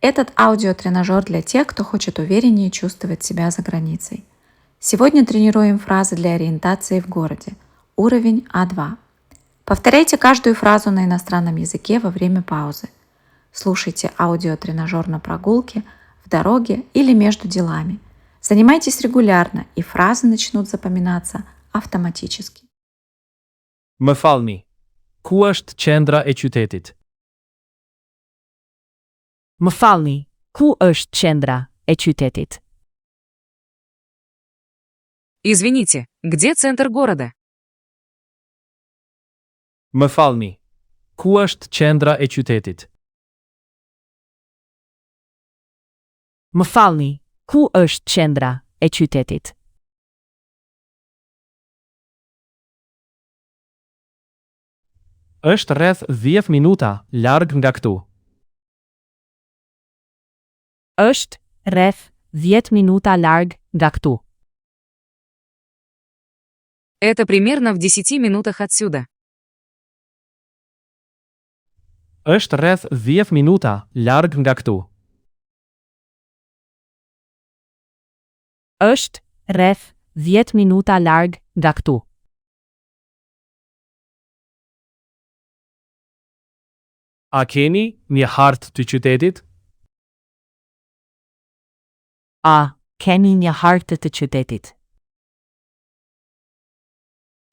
Этот аудиотренажер для тех, кто хочет увереннее чувствовать себя за границей. Сегодня тренируем фразы для ориентации в городе. Уровень А2. Повторяйте каждую фразу на иностранном языке во время паузы. Слушайте аудиотренажер на прогулке, в дороге или между делами. Занимайтесь регулярно, и фразы начнут запоминаться автоматически. Më falni. Ku është qendra e qytetit? Më falni, ku është qendra e qytetit? Извините, где центр города? Më falni. Ku është qendra e qytetit? Më falni, ku është qendra e qytetit? Është rreth 10 minuta larg nga këtu. Është rreth 10 minuta larg nga këtu. Это примерно в 10 минутах отсюда. Është rreth 10 minuta larg nga këtu. Është rreth 10 minuta larg nga këtu. A keni një hartë të qytetit? A keni një hartë të qytetit?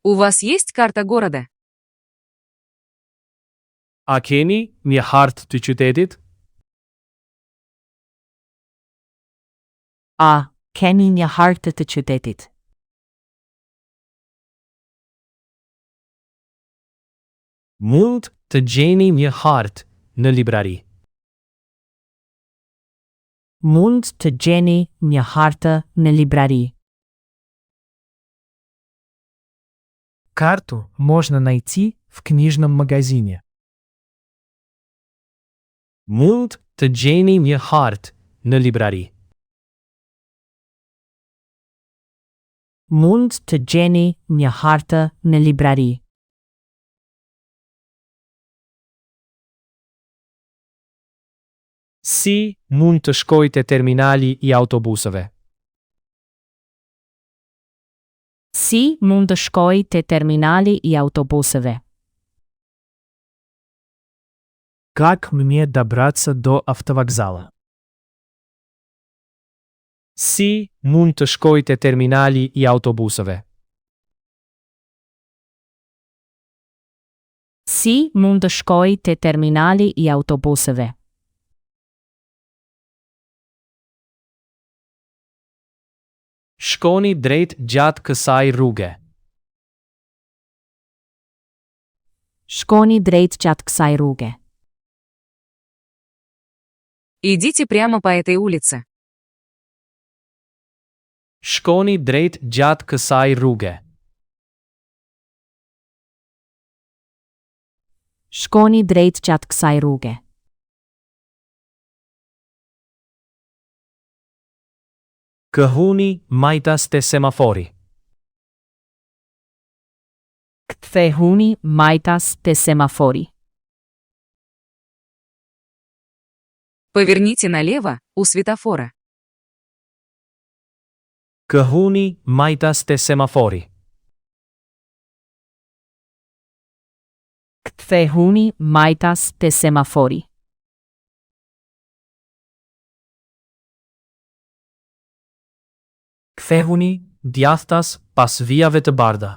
У вас есть карта города? A keni një hartë të qytetit? A keni një hartë të qytetit? Mund të gjeni një hartë në librari. Mund të gjeni një hartë në librari. Карту можно найти в книжном магазине. Mund të gjeni një hartë në librari. Mund të gjeni një hartë në librari. Si mund të shkoj te terminali I autobuseve? Si mund të shkoj te terminali I autobuseve? Как мне добраться до автовокзала? Si mund të shkoj te terminali I autobuseve? Si mund të shkoj te terminali I autobuseve? Shkoni drejt gjatë kësaj rruge. Shkoni drejt gjatë kësaj rruge. Идите прямо по этой улице. Shkoni drejt gjatë kësaj rruge. Shkoni drejt gjatë kësaj rruge. Këhuni majtas te semafori. Kthehuni majtas te semafori. Поверните налево, у светофора. Këhuni majtas te semafori. Kthehuni majtas te semafori. Kthehuni djathtas pas vijave të bardha.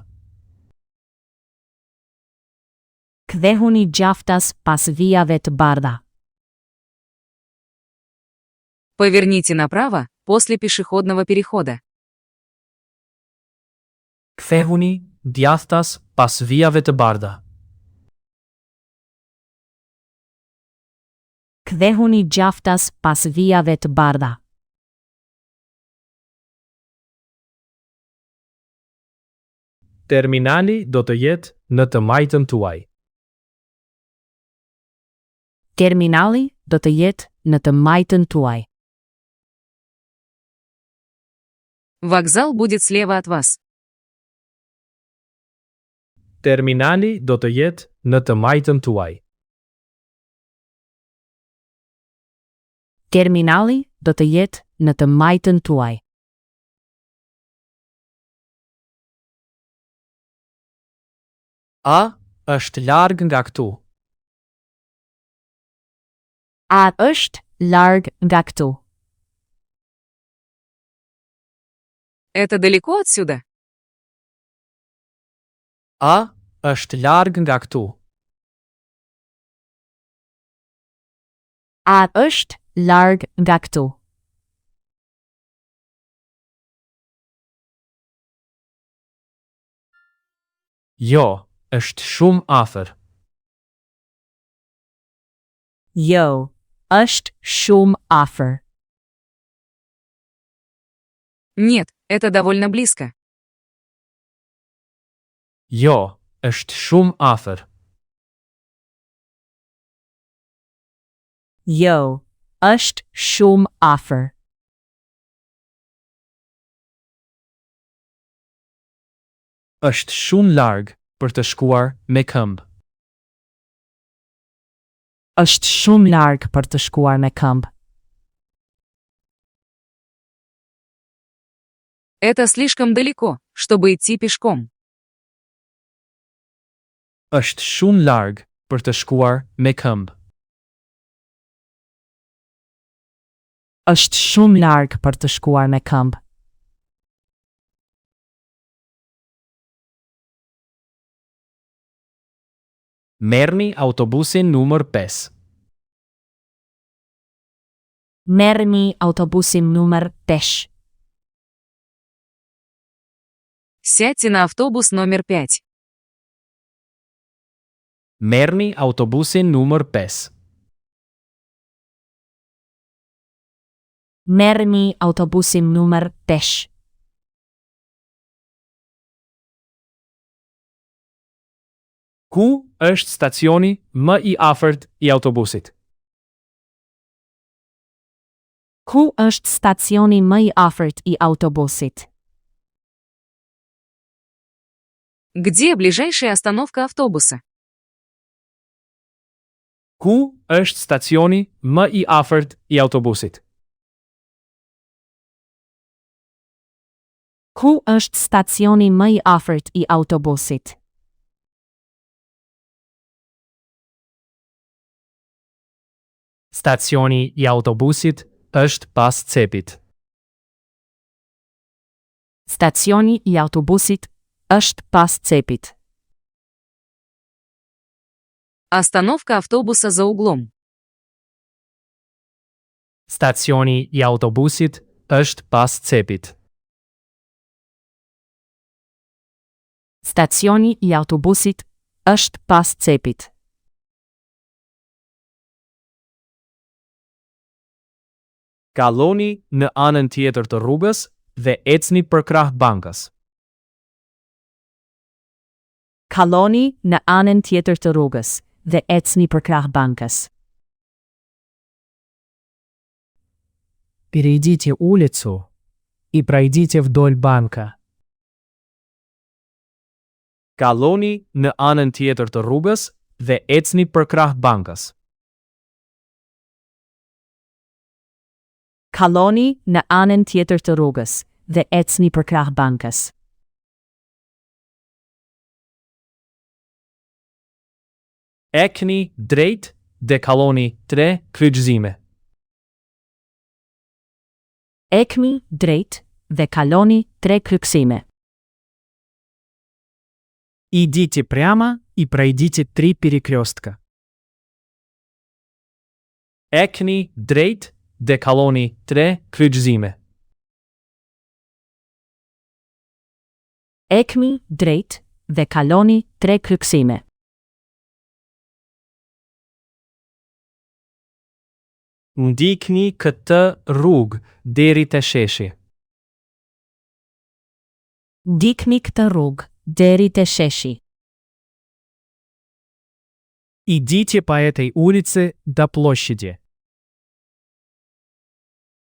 Kthehuni gjaftas pas vijave të bardha. Поверните направо, после пешеходного перехода. Kthehuni djathtas pas vijave të bardha. Kthehuni gjaftas pas vijave të bardha. Terminali do të jetë në të majtën tuaj. Terminali do të jetë në të majtën tuaj. Вокзал будет слева от вас. Terminali do të jetë në të majtën tuaj. Terminali do të jetë në të majtën tuaj. A është larg nga këtu? A është larg nga këtu? Это далеко отсюда? A është larg nga këtu? A është larg nga këtu? Jo, është shumë afër. Jo, është shumë afër. Нет, это довольно близко. Jo, është shumë afër. Jo, është shumë afër. Është shumë larg për të shkuar me këmbë. Është shumë larg për të shkuar me këmbë. Это слишком далеко, чтобы идти пешком. Është shumë larg për të shkuar me këmbë. Është shumë larg për të shkuar me këmbë. Merrni autobusin numër 5. Merrni autobusin numër 5. Сядьте на автобус номер 5. Merrni autobusin numër 5. Merrni autobusin numër 5. Ku është stacioni më i afërt i autobusit? Ku është stacioni më i afërt i autobusit? Где ближайшая остановка автобуса? Ku është stacioni më i afërt i autobusit? Ku është stacioni më i afërt i autobusit? Stacioni i autobusit është pas cepit. Stacioni i autobusit është pas cepit. Остановка автобуса за углом. Stacioni i autobusit është pas cepit. Stacioni i autobusit është pas cepit. Kaloni në anën tjetër të rrugës dhe ecni për krah bankës. Kaloni në anën tjetër të rrugës dhe ecni për krah bankës. Перейдите улицу и пройдите вдоль банка. Kaloni në anën tjetër të rrugës dhe ecni për krah bankës. Kaloni në anën tjetër të rrugës dhe ecni për krah bankës. Ekni drejt dhe kaloni 3 kryqëzime. Ekni drejt dhe kaloni 3 kryqëzime. Идите прямо и пройдите 3 перекрестка. Ekni drejt dhe kaloni 3 kryqëzime. Ekni drejt dhe kaloni 3 kryqëzime. Ndikni këtë rrugë deri te sheshi. Ndikni këtë rrugë deri te sheshi. Идите по этой улице до площади.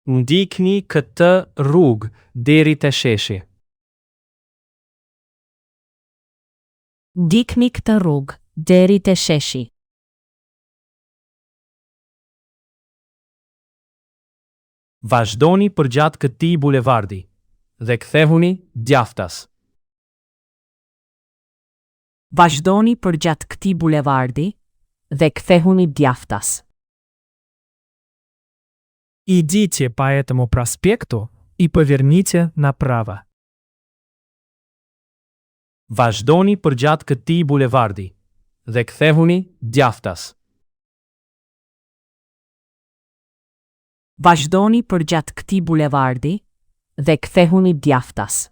Ndikni këtë rrugë deri te sheshi. Ndikni këtë rrugë deri te sheshi. Vazhdoni përgjatë këtij bulevardi dhe kthehuni djaftas. Vazhdoni përgjatë këtij bulevardi dhe kthehuni djaftas. Идите по этому проспекту и поверните направо. Vazhdoni përgjatë këtij bulevardi dhe kthehuni djaftas. Vazhdoni përgjatë këtij bulevardi dhe kthehuni djaftas.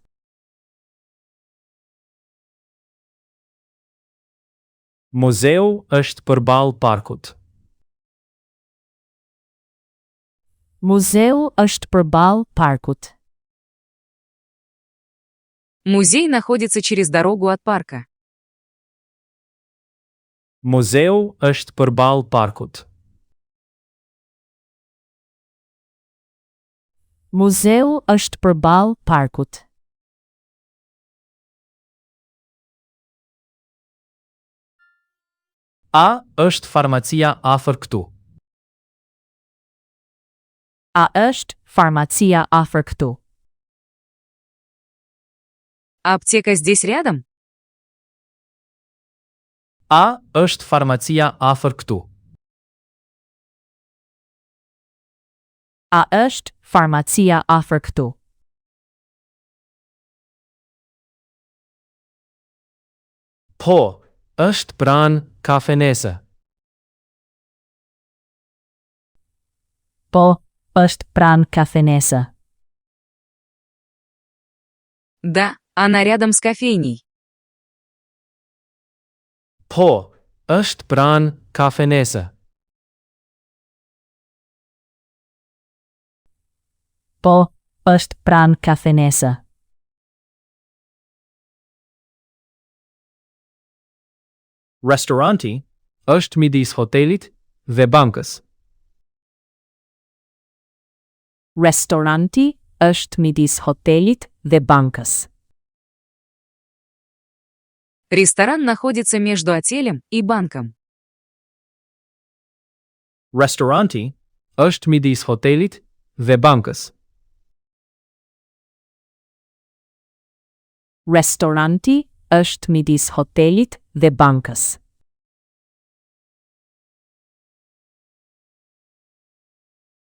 Muzeu është përballë parkut. Muzeu është përballë parkut. Музей находится через дорогу от парка. Muzeu është përballë parkut. Muzeu është përballë parkut. A është farmacia afër këtu? A është farmacia afër këtu? Аптека здесь рядом? A është farmacia afër këtu? A është farmacia afër këtu? Po, është pranë kafenese. Po, është pranë kafenese. Да, она рядом с кофейней. Po, është pranë kafenese. Po, është pranë kafenese. Restoranti është midis hotelit dhe bankës. Restoranti është midis hotelit dhe bankës. Ресторан находится между отелем и банком. Restoranti është midis hotelit dhe bankës. Restoranti është midis hotelit dhe bankës.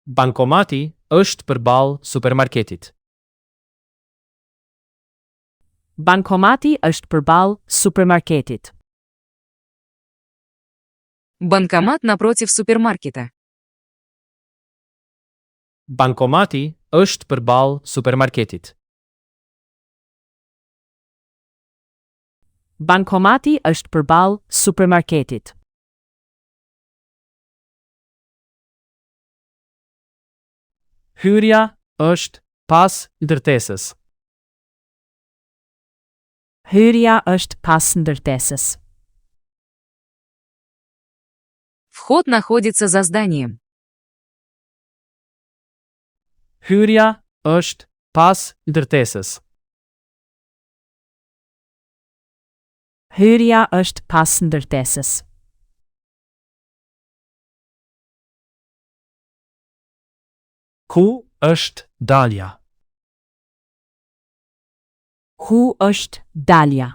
Bankomati është përballë supermarketit. Bankomati është përballë supermarketit. Банкомат напротив супермаркета. Bankomati është përballë supermarketit. Bankomati është përballë supermarketit. Hyrja është pas ndërtesës. Hyrja është pas ndërtesës. Вход находится за зданием. Hyrja është pas ndërtesës. Hyrja është pas ndërtesës. Ku është dalja? Ku është dalja?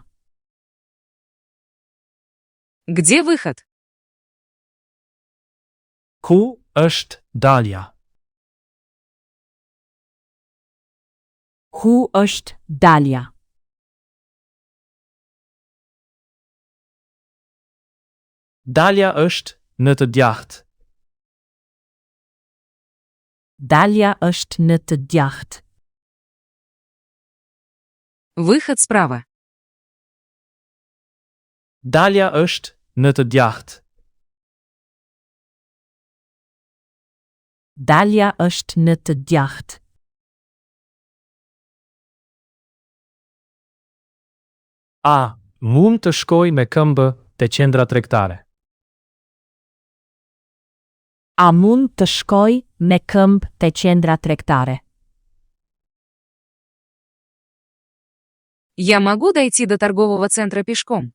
Где выход? Ku është dalja? Ku është dalja? Dalja është në të djathtë. Dalja është në të djathtë. Выход справа. Dalja është në të djathtë. Dalja është në të djathtë. A mund të shkoj me këmbë te qendra tregtare? A mund të shkoj me këmbë te qendra tregtare? Я могу дойти до торгового центра пешком?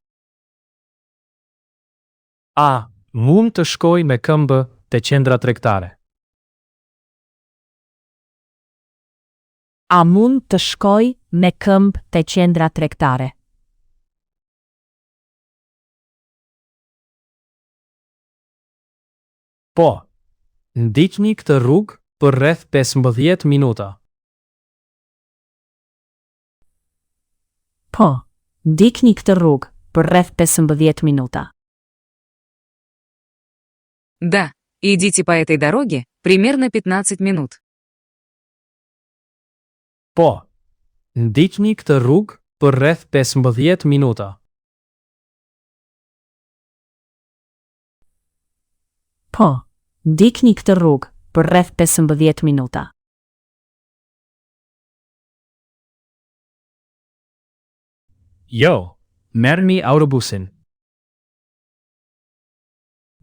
A mund të shkoj me këmbë te qendra tregtare? A mund të shkoj me këmbë te qendra tregtare? Po. Ndiqni këtë rrugë për rreth 15 minuta. Po, ndikni këtë rrugë për rreth 15 minuta. Да, идите по этой дороге примерно 15 минут. Po. Ndiqni këtë rrugë për rreth 15 minuta. Po, ndikni këtë rrugë për rreth 15 minuta. Jo, merrni autobusin.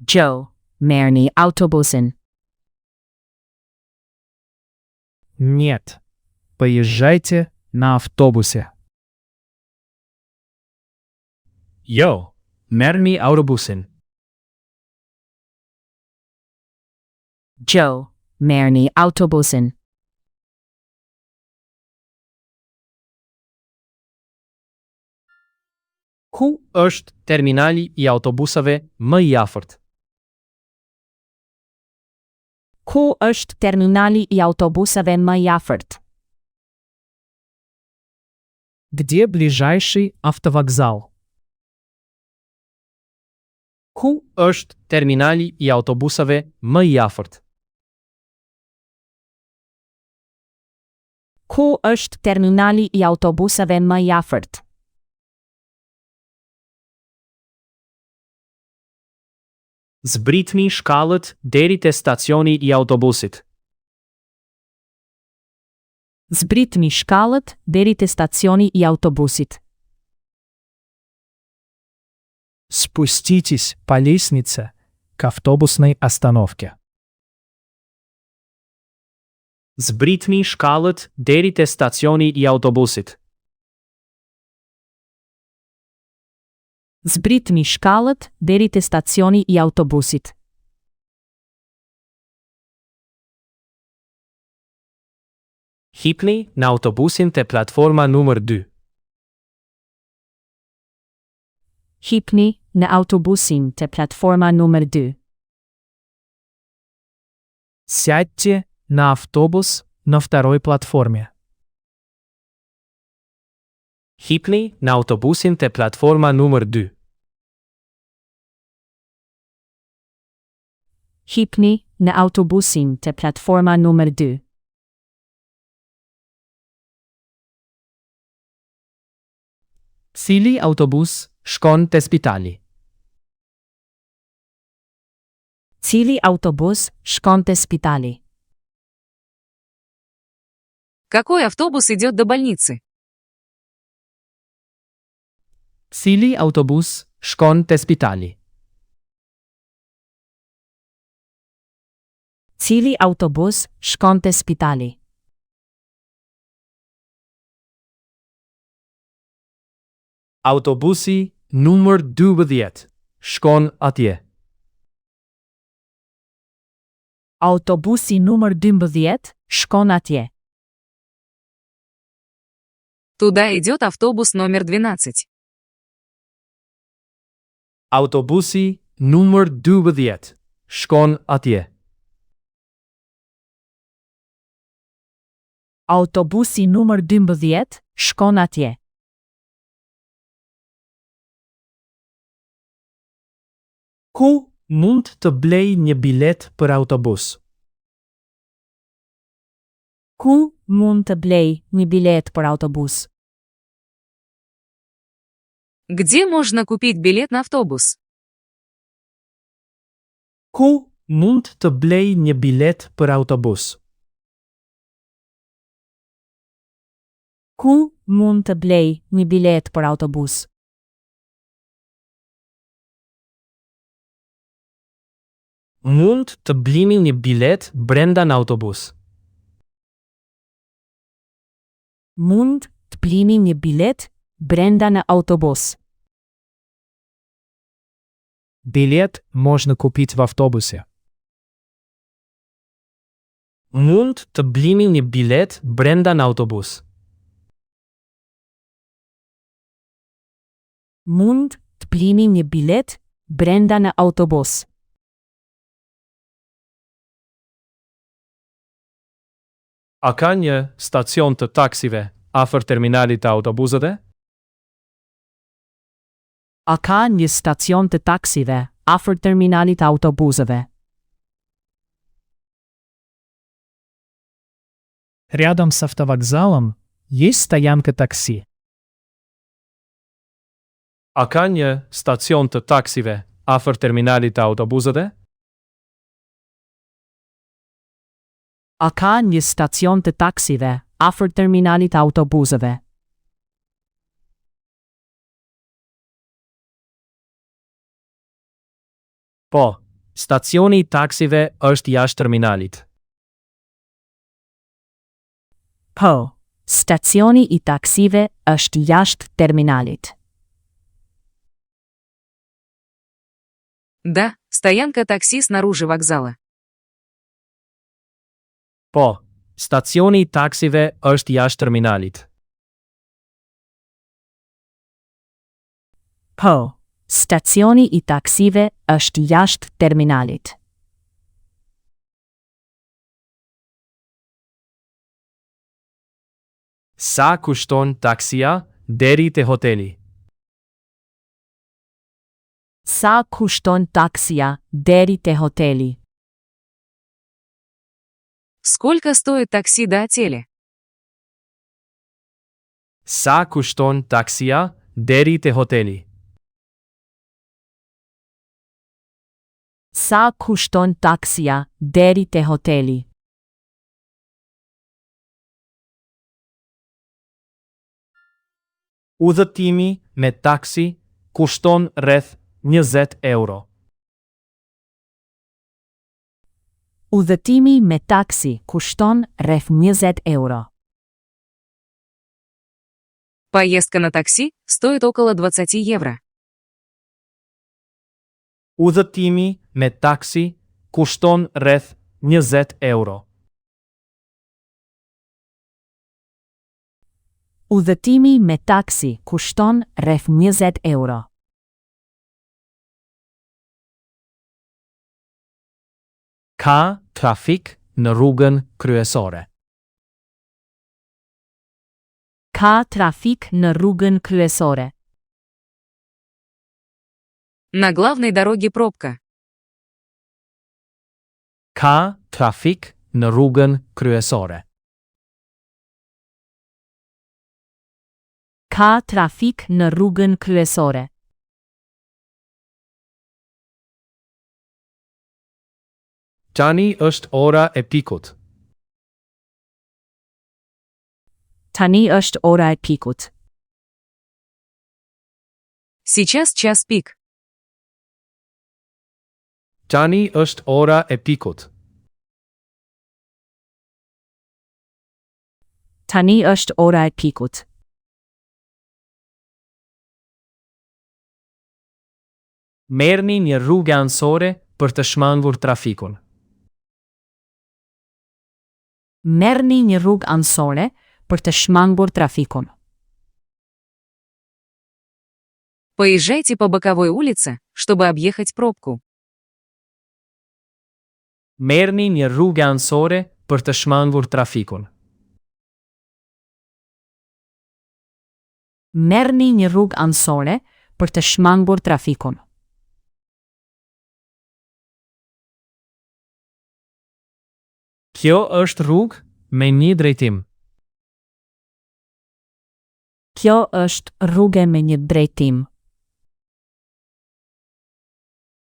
Joe, merrni autobusin. Нет. Поезжайте на автобусе. Jo, merrni autobusin. Joe, merrni autobusin. Ku është terminali I autobusave më I afërt? Ku është terminali I autobusave më I afërt? Где ближайший автовокзал? Ku është terminali I autobusave më I afërt? Ku është terminali I autobusave më I afërt? Zbritni shkallët deri te stacioni I autobusit. Zbritni shkallët deri te stacioni I autobusit. Спуститесь по лестнице к автобусной остановке. Zbritni shkallët deri te stacioni I autobusit. Zbritni shkallët deri te stacioni I autobusit. Hipni në autobusin te platforma numër 2. Hipni në autobusin te platforma numër 2. Сядьте на автобус на второй платформе. Hipni në autobusin te platforma numër 2. Hipni në autobusin te platforma numër 2. Cili autobus shkon te spitali? Cili autobus shkon te spitali? Какой автобус идет до больницы? Cili autobus shkon te spitali? Cili autobus shkon te spitali? Autobusi numër 12 shkon atje. Autobusi numër 12 shkon atje. Туда идет автобус номер 12. Autobusi numër 12 shkon atje. Autobusi numër 12 shkon atje. Ku mund të blej një bilet për autobus? Ku mund të blej një bilet për autobus? Где можно купить билет на автобус? Ku mund të blej një bilet për autobus? Ku mund të blej një bilet për autobus? Mund të blini një bilet brenda në autobus. Mund të blini një bilet brenda në autobus. Билет можно купить в автобусе. Mund të blini një bilet brenda në autobus. Mund të blini një bilet brenda në autobus. A ka një stacion të taksive afër terminalit të autobusëve? A ka një stacion të taksive afër terminalit të autobusëve? Рядом с автовокзалом есть стоянка такси. A ka një stacion të taksive afër terminalit të autobusëve? A ka një stacion të taksive afër terminalit të autobusëve? Po, stacioni I taksive është jashtë terminalit. Po, stacioni I taksive është jashtë terminalit. Да, стоянка такси снаружи вокзала. Po, stacioni I taksive është jashtë terminalit. Po, stacioni I taksive është jashtë terminalit. Sa kushton taksia deri te hoteli? Sa kushton taksia deri te hoteli? Сколько стоит такси до отеля? Sa kushton taksia deri te hoteli? Sa kushton taksia deri te hoteli? Udhëtimi me taksi kushton rreth 20 euro. Udhëtimi me taksi kushton rreth 20 euro. Поездка на такси стоит около 20 евро. Udhëtimi me taksi kushton rreth 20 euro. Udhëtimi me taksi kushton rreth 20 euro. Ka trafik në rrugën kryesore. Ka trafik në rrugën kryesore. На главной дороге пробка. Ka trafik në rrugën kryesore. Ka trafik në rrugën kryesore. Tani është ora e pikut. Tani është ora e pikut. Сейчас час пик. Tani është ora e pikut. Tani është ora e pikut. Merrni një rrugë anësore për të shmangur trafikun. Merrni një rrugë anësore për të shmangur trafikun. Поезжайте по боковой улице, чтобы объехать пробку. Merrni një rrugë anësore për të shmangur trafikun. Merrni një rrugë anësore për të shmangur trafikun. Kjo është rrugë me një drejtim. Kjo është rrugë me një drejtim.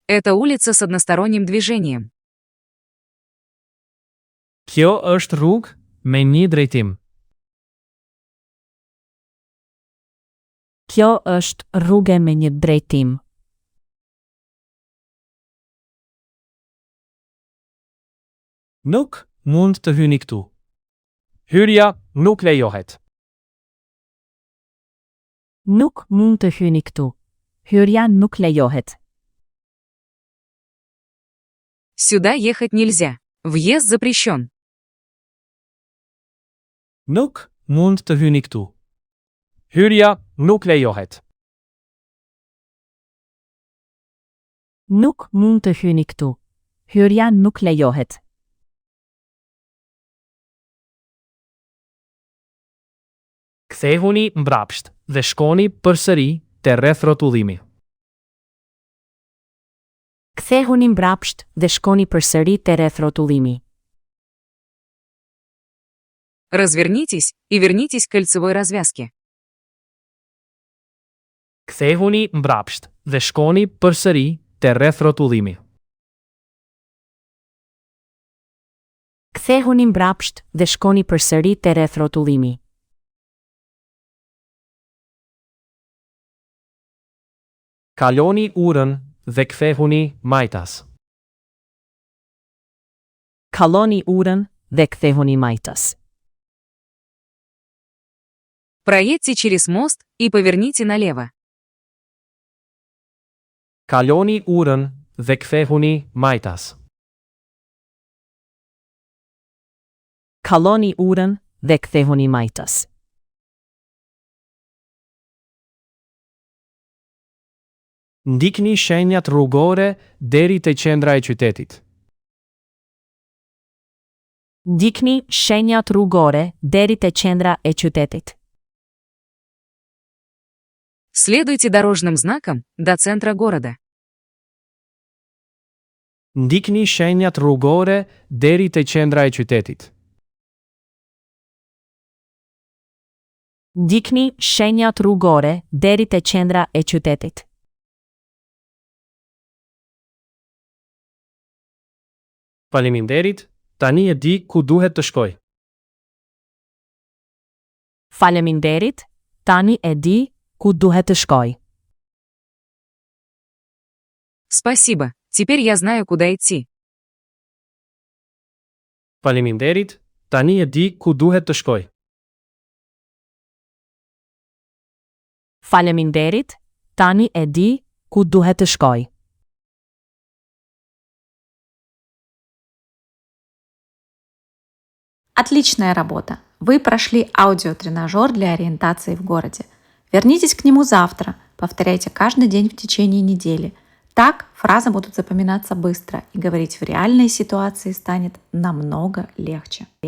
Это улица с односторонним движением. Kjo është rrugë me një drejtim. Kjo është rrugë me një drejtim. Nuk mund të hyni këtu. Hyrja nuk lejohet. Nuk mund të hyni këtu. Hyrja nuk lejohet. Сюда ехать нельзя. Въезд запрещен. Nuk mund të hyni këtu. Hyrja nuk lejohet. Nuk mund të hyni këtu. Hyrja nuk lejohet. Kthehuni mbrapsht dhe shkoni përsëri te rreth rrotullimi. Kthehuni mbrapsht dhe shkoni përsëri te rreth rrotullimi. Развернитесь и вернитесь к кольцевой развязке. Kthehuni mbrapsht dhe shkoni përsëri te rreth rrotullimi. Kthehuni mbrapsht dhe shkoni përsëri te rreth rrotullimi. Kaloni urën dhe kthehuni majtas. Kaloni urën dhe kthehuni majtas. Проедьте через мост и поверните налево. Kaloni urën dhe kthehuni majtas. Kaloni urën dhe kthehuni majtas. Ndikni shenjat rrugore deri te qendra e qytetit. Ndikni shenjat rrugore deri te qendra e qytetit. Следуйте дорожным знакам до центра города. Ndikni shenjat rrugore deri te qendra e qytetit. Ndikni shenjat rrugore deri te qendra e qytetit. Faleminderit, tani e di ku duhet të shkoj. Faleminderit, tani e di ku duhet të shkoj. Спасибо, теперь я знаю, куда идти. Faleminderit, tani e di ku duhet të shkoj. Faleminderit, tani e di ku duhet të shkoj. Отличная работа! Вы прошли аудиотренажер для ориентации в городе. Вернитесь к нему завтра. Повторяйте каждый день в течение недели. Так фразы будут запоминаться быстро, и говорить в реальной ситуации станет намного легче.